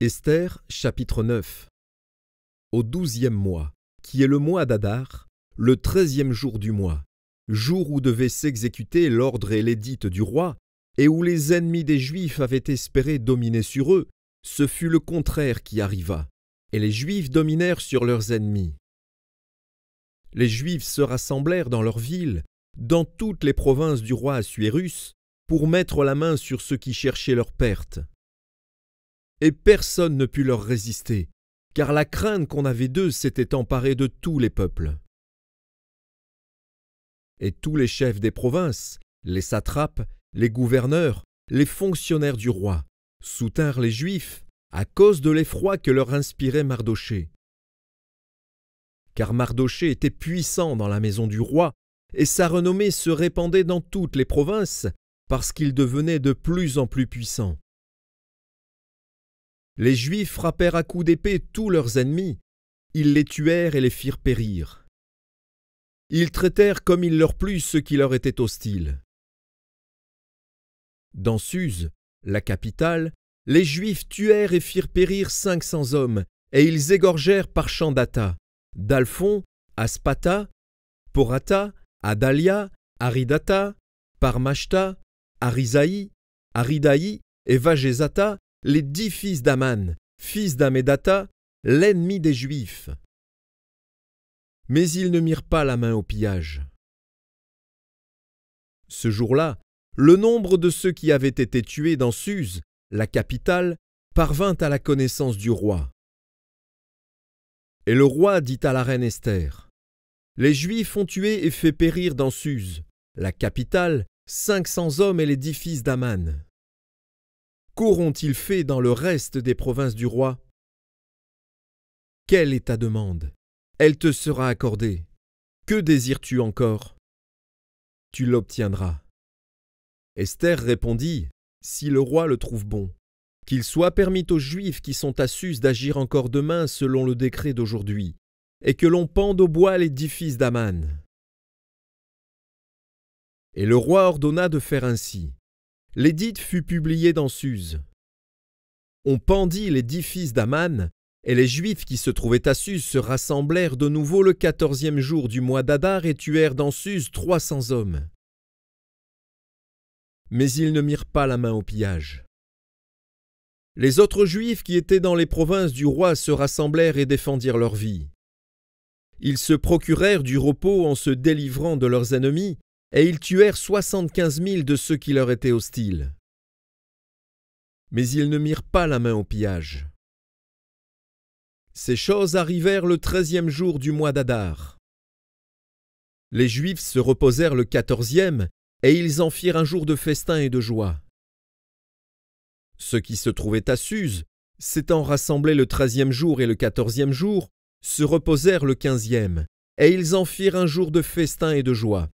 Esther, chapitre 9. Au 12e mois, qui est le mois d'Adar, le 13e jour du mois, jour où devait s'exécuter l'ordre et l'édit du roi, et où les ennemis des Juifs avaient espéré dominer sur eux, ce fut le contraire qui arriva, et les Juifs dominèrent sur leurs ennemis. Les Juifs se rassemblèrent dans leurs villes, dans toutes les provinces du roi Assuérus, pour mettre la main sur ceux qui cherchaient leur perte. Et personne ne put leur résister, car la crainte qu'on avait d'eux s'était emparée de tous les peuples. Et tous les chefs des provinces, les satrapes, les gouverneurs, les fonctionnaires du roi, soutinrent les Juifs à cause de l'effroi que leur inspirait Mardochée. Car Mardochée était puissant dans la maison du roi, et sa renommée se répandait dans toutes les provinces, parce qu'il devenait de plus en plus puissant. Les Juifs frappèrent à coups d'épée tous leurs ennemis, ils les tuèrent et les firent périr. Ils traitèrent comme il leur plut ceux qui leur étaient hostiles. Dans Suse, la capitale, les Juifs tuèrent et firent périr 500 hommes, et ils égorgèrent par Chandata, Dalphon, Aspata, Porata, Adalia, Aridata, Parmashta, Arisaï, Aridaï et Vagézata, les 10 fils d'Aman, fils d'Amédata, l'ennemi des Juifs. Mais ils ne mirent pas la main au pillage. Ce jour-là, le nombre de ceux qui avaient été tués dans Suse, la capitale, parvint à la connaissance du roi. Et le roi dit à la reine Esther, « Les Juifs ont tué et fait périr dans Suse, la capitale, 500 hommes et les 10 fils d'Aman. Qu'auront-ils fait dans le reste des provinces du roi? Quelle est ta demande? Elle te sera accordée. Que désires-tu encore? Tu l'obtiendras. » Esther répondit, « Si le roi le trouve bon, qu'il soit permis aux Juifs qui sont à Suse d'agir encore demain selon le décret d'aujourd'hui, et que l'on pende au bois les 10 fils d'Aman. » Et le roi ordonna de faire ainsi. L'édit fut publié dans Suse. On pendit les 10 fils d'Aman, et les Juifs qui se trouvaient à Suse se rassemblèrent de nouveau le 14e jour du mois d'Adar et tuèrent dans Suse 300 hommes. Mais ils ne mirent pas la main au pillage. Les autres Juifs qui étaient dans les provinces du roi se rassemblèrent et défendirent leur vie. Ils se procurèrent du repos en se délivrant de leurs ennemis, et ils tuèrent 75 000 de ceux qui leur étaient hostiles. Mais ils ne mirent pas la main au pillage. Ces choses arrivèrent le 13e jour du mois d'Adar. Les Juifs se reposèrent le 14e, et ils en firent un jour de festin et de joie. Ceux qui se trouvaient à Suse, s'étant rassemblés le 13e jour et le 14e jour, se reposèrent le 15e, et ils en firent un jour de festin et de joie.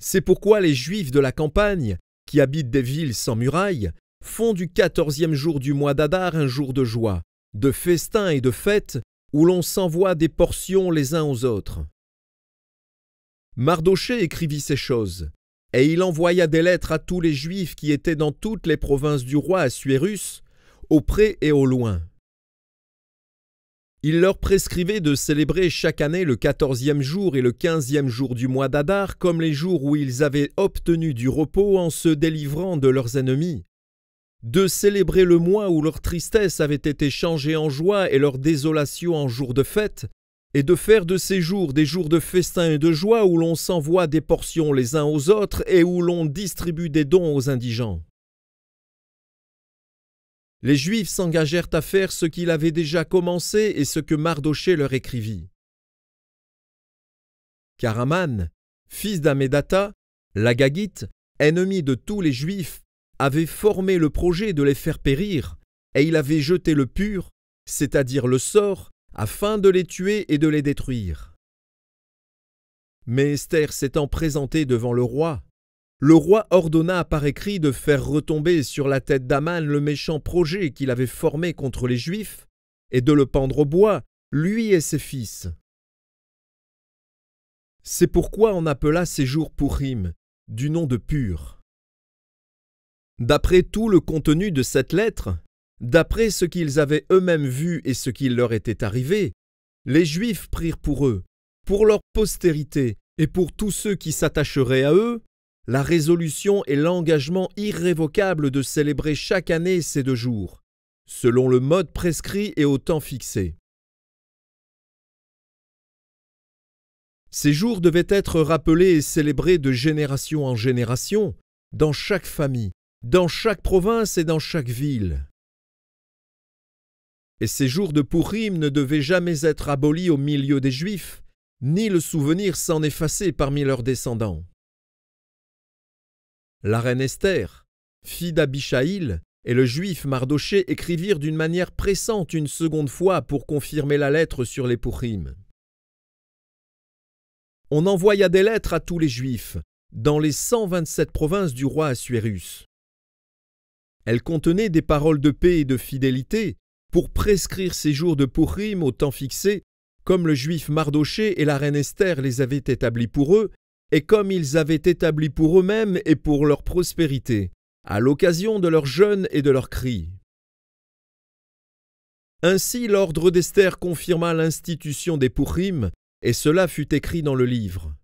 C'est pourquoi les Juifs de la campagne, qui habitent des villes sans murailles, font du 14e jour du mois d'Adar un jour de joie, de festin et de fête, où l'on s'envoie des portions les uns aux autres. Mardochée écrivit ces choses, et il envoya des lettres à tous les Juifs qui étaient dans toutes les provinces du roi Assuérus, au près et au loin. Il leur prescrivait de célébrer chaque année le 14e jour et le 15e jour du mois d'Adar comme les jours où ils avaient obtenu du repos en se délivrant de leurs ennemis, de célébrer le mois où leur tristesse avait été changée en joie et leur désolation en jour de fête, et de faire de ces jours des jours de festin et de joie où l'on s'envoie des portions les uns aux autres et où l'on distribue des dons aux indigents. Les Juifs s'engagèrent à faire ce qu'il avait déjà commencé et ce que Mardochée leur écrivit. Car Aman, fils d'Amédata, l'Agagite, ennemi de tous les Juifs, avait formé le projet de les faire périr, et il avait jeté le pur, c'est-à-dire le sort, afin de les tuer et de les détruire. Mais Esther s'étant présentée devant le roi ordonna par écrit de faire retomber sur la tête d'Aman le méchant projet qu'il avait formé contre les Juifs et de le pendre au bois, lui et ses fils. C'est pourquoi on appela ces jours Pourim, du nom de Pur. D'après tout le contenu de cette lettre, d'après ce qu'ils avaient eux-mêmes vu et ce qui leur était arrivé, les Juifs prirent pour eux, pour leur postérité et pour tous ceux qui s'attacheraient à eux, la résolution et l'engagement irrévocable de célébrer chaque année ces 2 jours, selon le mode prescrit et au temps fixé. Ces jours devaient être rappelés et célébrés de génération en génération, dans chaque famille, dans chaque province et dans chaque ville. Et ces jours de Pourim ne devaient jamais être abolis au milieu des Juifs, ni le souvenir s'en effacer parmi leurs descendants. La reine Esther, fille d'Abishaïl, et le Juif Mardoché écrivirent d'une manière pressante une seconde fois pour confirmer la lettre sur les Pourim. On envoya des lettres à tous les Juifs, dans les 127 provinces du roi Assuérus. Elles contenaient des paroles de paix et de fidélité pour prescrire ces jours de Pourim au temps fixé, comme le Juif Mardoché et la reine Esther les avaient établis pour eux, et comme ils avaient établi pour eux-mêmes et pour leur prospérité, à l'occasion de leur jeûne et de leurs cris. Ainsi l'ordre d'Esther confirma l'institution des Pourim, et cela fut écrit dans le livre.